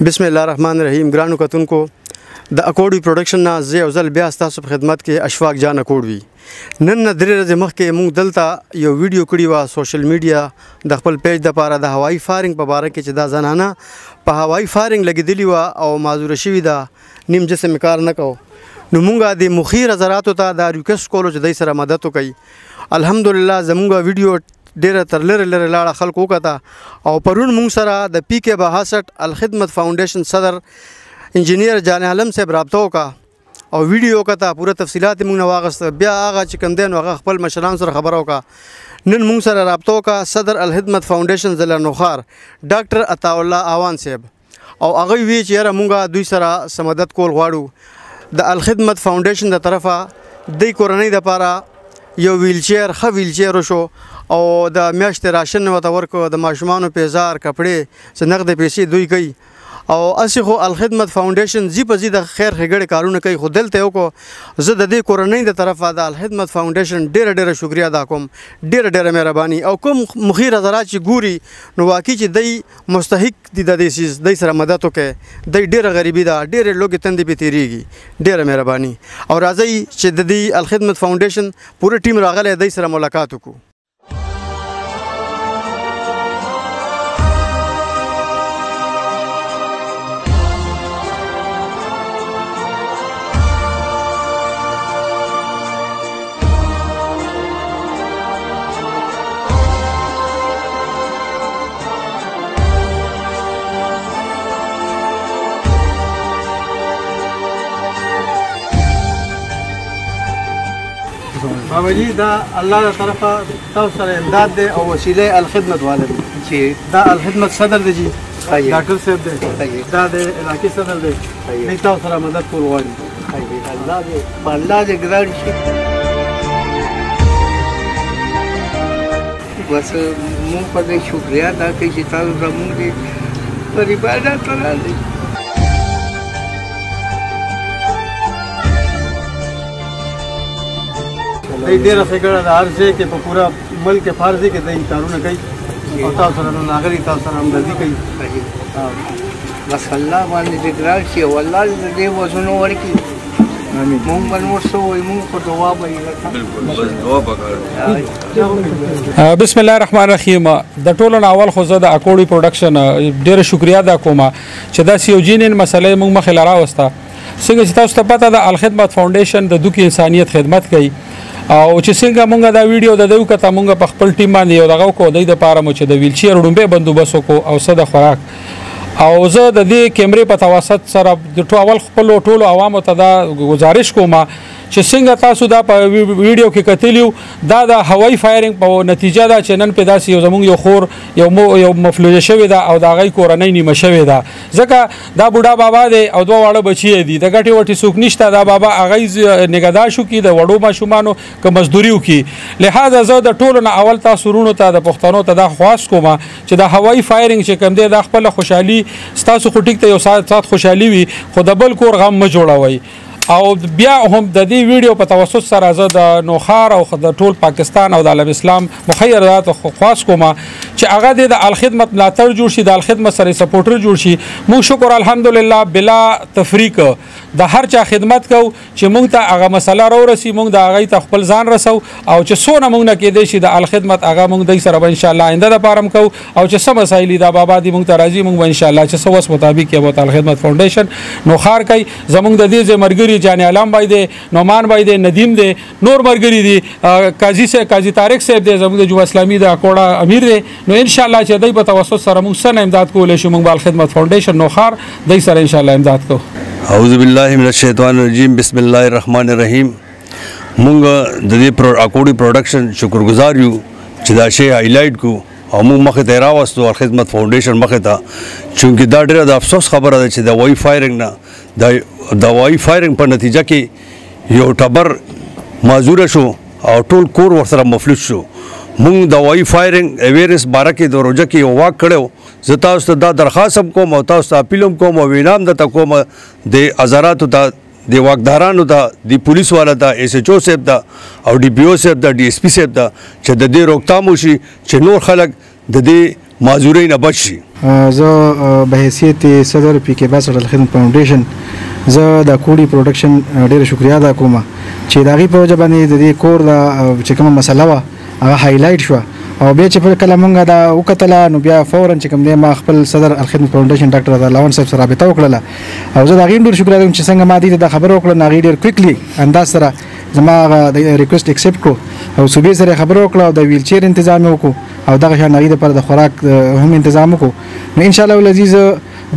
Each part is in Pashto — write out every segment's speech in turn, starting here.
بسم الله الرحمن الرحیم. ګرانو کتونکو د اکوړوي پروډکشن نه زه یو ځل بیا ستاسو په خدمت کې اشفاق جان اکوړوي. نن نه درې ورځې مخکې موږ دلته یو ویډیو کړی و سوشل میډیا د خپل پیج دپاره د هوایي فایرنګ په باره کې چې دا زنانه په هوایي فایرنګ لګېدلې وه او معذوره شوې ده، نیم جسم کار نه کو. نو موږ د مخیر حضراتو ته دا ریکویسټ کولو چې دوی سره مدد وکړي. الحمدلله زموږ ویډیو ډیره تر لرې لرې لاړه خلکو وکته او پرون موږ سره د پی کې 62 الخدمت فاونډیشن صدر انجینیر جان عالم صاحب رابطه وکړه او ویډیو وکته، پوره تفصیلات موږ نه واغسته. بیا هغه چې کوم دی نو هغه خپل مشران سره خبره وکړه. نن موږ سره رابطه وکړه صدر الخدمت فاونډیشن ضلع نوخار ډاکټر عطاالله اوان صاحب او هغه وی چې یاره موږ دوی سره سمدد کول غواړو. د الخدمت فاونډیشن د طرفه د کورنۍ دپاره یو ویلچیر ښه ویلچیر وشو او د میاشتې راشن ورته ورکړو، د ماشومانو پیزار کپړې چې نغدې پیسې دوی کوي او هسې خو الخدمت فاونډیشن زی په زی د خیر ښېګړې کارونه کوي. خو دلته یو کو زه د دې کورنۍ د طرفه د الخدمت فاونډیشن ډېره ډېره شکریه ادا کوم، ډېره ډېره مهرباني. او کوم مخیر حضرات چې ګوري نو واقعي چې دی مستحق دي د دې څیز، دی سره مدد وکړئ. دی ډېره غریبي ده، ډېرې لوږې تندې پې تېرېږي. ډېره مهرباني او راځئ چې د دې الخدمت فاونډیشن پوره ټیم راغلی دی سره ملاقات وکړو. بابا جی دا الله تعالی طرفه تاسو سره امداد دی او وسیله الخدمت والے دی چې دا الخدمت صدر دی جی ډاکټر صاحب دی، دا د علاقې صدر دی، دوی تاسو سره مدد کول غواړي. الله دې ګران شي. بس مونږ په دې شکریا ادا کوي چې تاسو زموږ دې پر عبادت راځي. دی ډېره ښېګړه ده، هر ځای کې په پوره ملک کې هر ځای کې دی کارونه کوي او تاسو سره راغلي، تاسو سره همدردي کوي. بس الله باندې دې ګران شي او الله دې وزنو ورکړي. مونږ به نور څه وایو، مونږ په دعا به بسم الله الرحمن الرحیم. د ټولو نه اول خو زه د اکوړوي پروډکشن ډېره شکریا ادا کوم چې داسې یو جینین مسله موږ مخې له راوسته. څنګه چې تاسو ته پته ده الخدمت فاونډیشن د دوکې انسانیت خدمت کوي او چې څنګه مونږ دا ویډیو د دوی کته مونږ په خپل ټیم باندې یو دغه کو د لپاره مو چې د ویلچیر وړومبه بندوبست وکړو او څه د خوراک او زه د دې کیمرې په توسط سره د ټول خپل ټولو عوامو ته دا گزارش کوم چې څنګه تاسو دا په ویډیو کې کتلیو دا د هوایي فایرنګ په نتیجه ده چې نن په داسې یو زموږ یو خور یو مفلوجه شوې ده او د هغې کورنۍ نیمه شوې ده، ځکه دا بوډا بابا دی او دوه واړه بچي دي، د ګټې وټې څوک نشته. دا بابا هغې نګهداشت وکړي، د وړو ماشومانو که مزدوري وکړي. لهذا زه د ټولو نه اول تاسو وروڼو ته د پښتنو ته دا خواست کوم چې د هوایي فایرنګ چې کوم دی دا خپله خوشحالي ستاسو خو ټیک ته یو ساعت خوشحالي وي خو د بل کور غم مه جوړوئ. او بیا هم د دې ویډیو په توسط سره زه د نوخار او د ټول پاکستان او د عالم اسلام مخیرات خواست کوم چې هغه د الخدمت ملاتړ جوړ شي، د الخدمت سره سپورټر جوړ شي. موږ شکر الحمدلله بلا تفریق د هر چا خدمت کوو چې موږ ته هغه مسله راورسي، موږ د هغې ته خپل ځان رسو او چې څونه موږ نه کېدی شي د الخدمت هغه موږ دوی سره به انشاءالله آینده دپاره هم کوو او چې څه مسایل دا بابا دي موږ ته راځي موږ به انشاءالله چې څه وس مطابق یې به الخدمت فاونډیشن نوخار کوي. زموږ د دې ځای ملګري جان عالم بھائی دی، نعمان بھائی دی، ندیم دی، نور مرګري دي، قاضي طارق صاحب دی، زموږ د جمعه اسلامي د اکوړه امیر دی. نو انشاءالله چې دوی په توسط سره موږ څه نه امداد کولی شو موږ به الخدمت فاونډیشن نوخار دوی سره انشاءالله امداد کوو. اعوذ بالله من الشیطان الرجیم. بسم الله الرحمن الرحیم. مونږ د دې اکوړوي پروډکشن شکرګزار یو چې دا شی هایلایټ کو او موږ مخې ته یې راوستو الخدمت فاونډیشن مخې ته، چونکې دا ډېره د افسوس خبره ده چې د هوایي فایرنګ نه د هوایي فایرنګ په نتیجه کې یو ټبر معذوره شو او ټول کور ورسره مفلوج شو. مونږ د هوایي فایرنګ اویرنس باره کې د روژه کې یو واک کړی. زه تاسو ته دا درخواست هم کوم او تاسو ته اپیل هم کوم او وینا هم درته کوم د حضراتو ته، د واکدارانو ته، د پولیس والا ته، ایس ایچ او صاحب ته او ډي پي او صاحب ته، ډي ایس پي صاحب ته چې د دې روکتام وشي چې نور خلک د دې معذورۍ نه بچ شي. زه به حیثیت صدر پی کې باسط الخدمت فاونډیشن زه د کوډي پروډکشن ډېر شکریا ادا کوم چې د هغې په وجه باندې د دې کور د چې کومه مسله وه هغه هایلایټ شوه او بیا چې کله مونږ دا وکتله نو بیا فورا چې کوم دی ما خپل صدر الخدمت فاونډیشن ډاکټر عطاالله صاحب سره رابطه وکړله او زه د هغې ډېر شکر ادا کوم چې څنګه ما دې ته دا خبره وکړه نو هغې ډېر کویکلی انداز سره زما هغه ریکویسټ اکسپټ کړو او صوبې سره خبره وکړه او د ویل چیر تنظیم یې وکړو او دغه شان هغې دپاره د خوراک هم تنظیم وکړو نو انشاءالله العزیز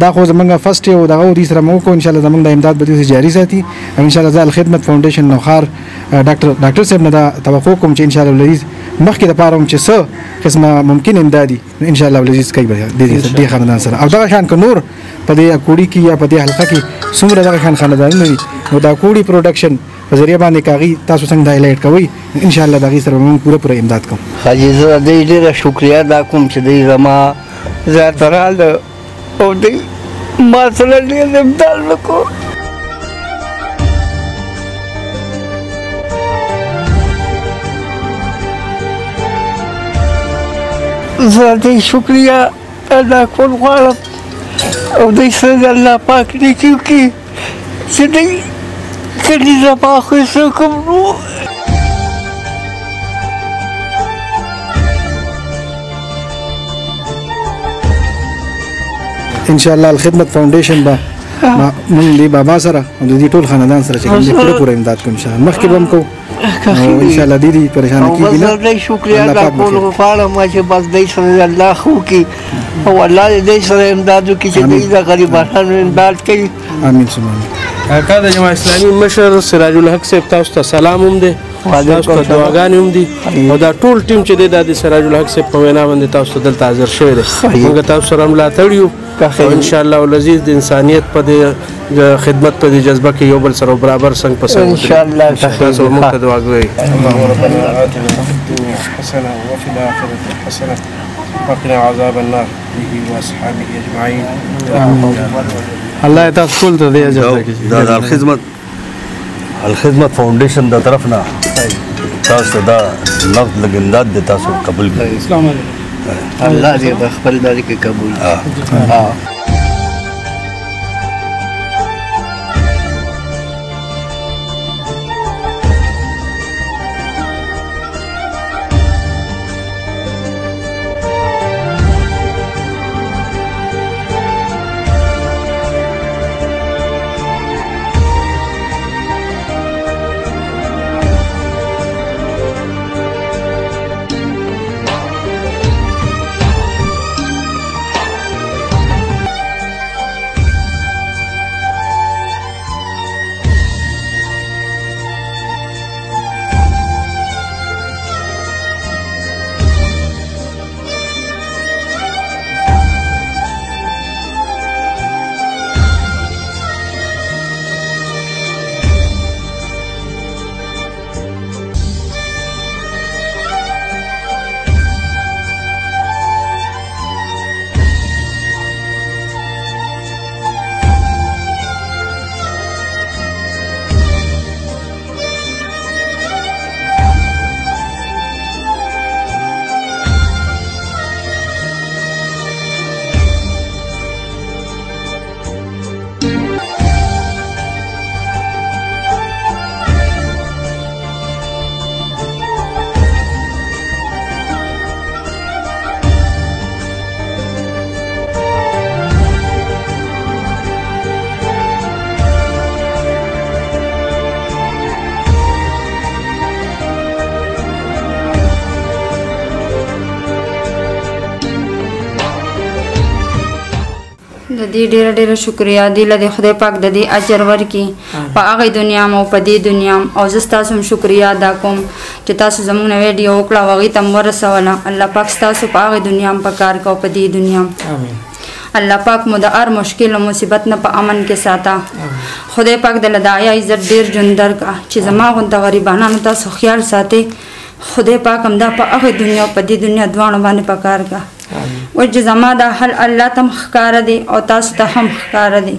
دا خو زمونږ فرسټ او دغه دې سره موږ وکړو انشاءالله زمونږ د امداد به داسې جاري ساتي او انشاءالله زه الخدمت فاونډیشن نوخار ډاکټر صاحب نه دا توقع کوم چې انشاءالله العزیز مخکې دپاره هم چې څه قسمه ممکن امدادي انشاءالله العزیز کوي به دې خاندان سره او دغه شان که نور په دې اکوړي کې یا په دې حلقه کې څومره دغه شان خاندانونه وي نو دا کوړي پروډکشن په ذریعه باندې کاغي تاسو څنګه هایلایټ کوئ انشاءالله د هغې سره به موږ پوره امداد کوو حاجي زه د دې ډېره شکریا ادا کوم چې دوی زما زیات راله او دوی ما سره ډېر امداد وکړو زه د شکریا ادا کول غواړم او دوی سره د الله پاک نیکي وکړي چې دوی کله زما خوښه کوم نو انشاءالله الخدمت فاونډیشن به مونږ دې بابا سره او د دې ټول خاندان سره چې کوم دی پوره امداد کوو انشاءالله مخکې به هم کوو او انشاءالله دې پریشانه کېږي نه او بس دې شکریا ادا کول غواړم چې بس دې سره الله خو وکړي او الله دې سره امداد وکړي چې دې د غریبانو امداد کوي امین ثم امین کاکا د جماعت اسلامي مشر سراج الحق صاحب تاسو ته سلام هم دی تاسو ته دعاګانې هم دي او دا ټول ټیم چې دی دا د سراج الحق صاحب په وینا باندې تاسو ته دلته حاضر شوی دی موږ تاسو سره ملاتړ یو او انشاءالله العزیز د انسانیت په دې خدمت په دې جذبه کې یو بل سره برابر څنګ په څنګ انشاءالله تاسو موږ ته دعا کوئ اللهم ربنا آتنا في الدنيا حسنة وفي الآخرة حسنة وقنا عذاب النار به وأصحابه أجمعين الله تاسو ټول ته دې اجر ورکړي دا د الخدمت فاونډیشن د طرف نه تاسو دا نقد لګ امداد د تاسو قبول کړئ السلام علیکم الله دې خپل داري کې قبول کړي د دې ډېره شکریا دی له خدای پاک د دې اجر ورکړي په هغه دنیا او په دې دنیا او زه ستاسو هم شکریا ادا کوم چې تاسو زموږ نه ویډیو وکړه او هغې ته م ورسوله الله پاک ستاسو په هغې دنیا هم په کار کوو په دې دنیا الله پاک مو د هر مشکل او مصیبت نه په امن کې ساته خدای پاک د لدایا عزت ډېر ژوند درکړه چې زما غونته غریبانانو تاسو خیال ساتئ خدای پاک هم دا په هغې دنیا او په دې دنیا دواړو باندې په کار کړه و چې زما دا حل الله ته هم ښکاره دی او تاسو ته هم ښکاره دی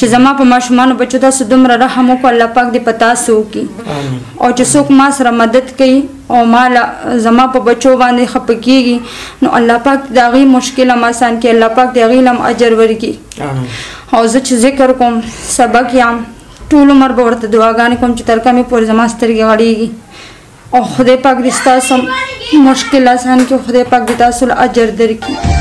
چې زما په ماشومانو بچو تاسو دومره رحم وکړو الله پاک دې په تاسو وکړي او چې څوک ما سره مدد کوي او مال زما په بچو باندې خفه کېږي نو الله پاک د هغې مشکل هم اسان کړي الله پاک د هغې هم اجر ورکړي او زه چې ذکر کوم سبق یم ټول عمر به ورته دعاګانې کوم چې تر کومې پورې زما سترګې غړېږي او خدای پاک دې ستاسو مشکل اسان کړي خدای پاک دې تاسو له اجر درکړي